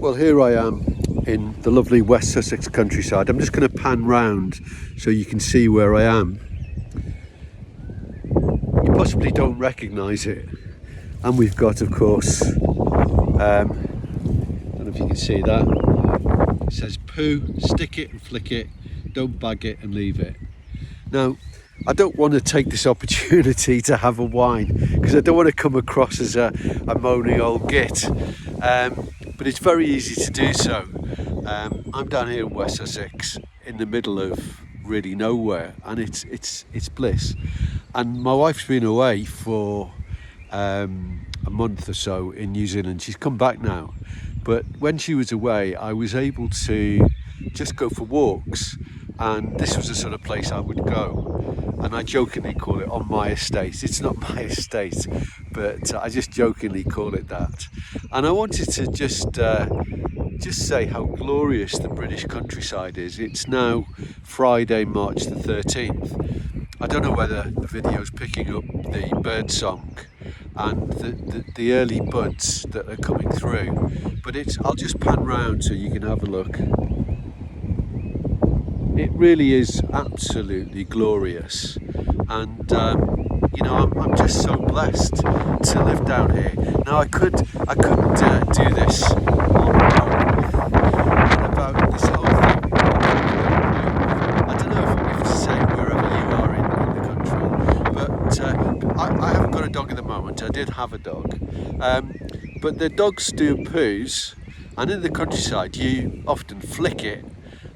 Well, here I am in the lovely West Sussex countryside. I'm just going to pan round so you can see where I am. You possibly don't recognise it. And we've got, of course, I don't know if you can see that. It says poo, stick it and flick it, don't bag it and leave it. Now, I don't want to take this opportunity to have a whine because I don't want to come across as a moaning old git. But it's very easy to do so. I'm down here in West Sussex in the middle of really nowhere, and it's bliss. And my wife's been away for a month or so in New Zealand. She's come back now, but when she was away I was able to just go for walks, and this was the sort of place I would go. And I jokingly call it on my estate. It's not my estate, but I just jokingly call it that. And I wanted to just say how glorious the British countryside is. It's now Friday, March the 13th. I don't know whether the video's picking up the bird song and the early buds that are coming through, but I'll just pan round so you can have a look. It really is absolutely glorious, and you know, I'm just so blessed to live down here. Now I could do this on my own about this whole thing. I don't know if it's the same wherever you are in the country, but I haven't got a dog at the moment. I did have a dog, but the dogs do poos, and in the countryside you often flick it,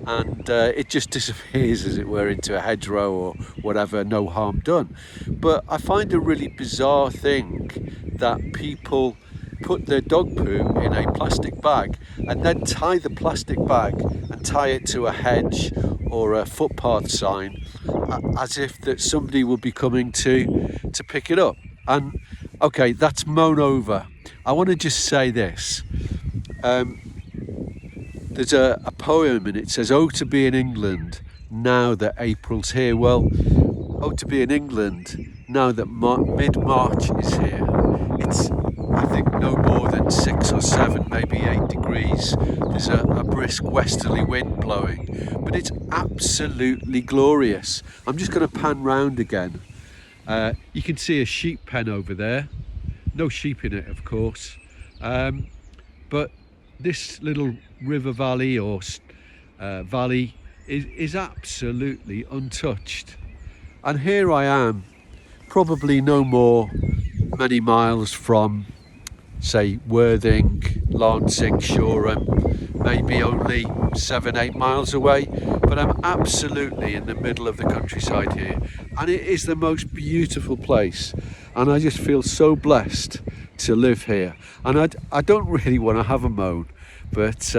and it just disappears, as it were, into a hedgerow or whatever, no harm done. But I find a really bizarre thing that people put their dog poo in a plastic bag and then tie the plastic bag and tie it to a hedge or a footpath sign, as if that somebody will be coming to pick it up. And okay, that's moan over. I want to just say this. There's a poem and it says, "Oh, to be in England now that April's here." Well, oh, to be in England now that mid-March is here. It's, I think, no more than 6 or 7, maybe 8 degrees. There's a brisk westerly wind blowing, but it's absolutely glorious. I'm just going to pan round again. You can see a sheep pen over there. No sheep in it, of course. But this little river valley or valley is absolutely untouched. And here I am, probably no more many miles from, say, Worthing, Lancing, Shoreham, maybe only 7-8 miles away, but I'm absolutely in the middle of the countryside here, and it is the most beautiful place, and I just feel so blessed to live here. And I don't really want to have a moan, but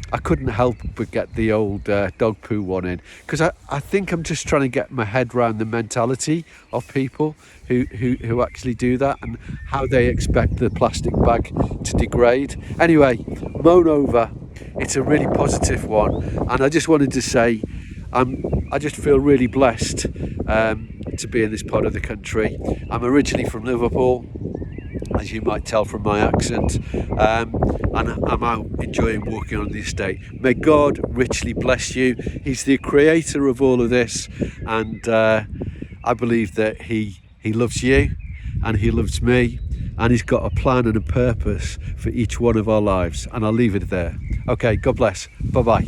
I couldn't help but get the old dog poo one in, because I think I'm just trying to get my head around the mentality of people who actually do that and how they expect the plastic bag to degrade. Anyway, moan over. It's a really positive one, and I just wanted to say I just feel really blessed to be in this part of the country. I'm originally from Liverpool, as you might tell from my accent, and I'm out enjoying walking on the estate. May God richly bless you. He's the creator of all of this, and I believe that he loves you and he loves me, and he's got a plan and a purpose for each one of our lives, and I'll leave it there. Okay, God bless. Bye-bye.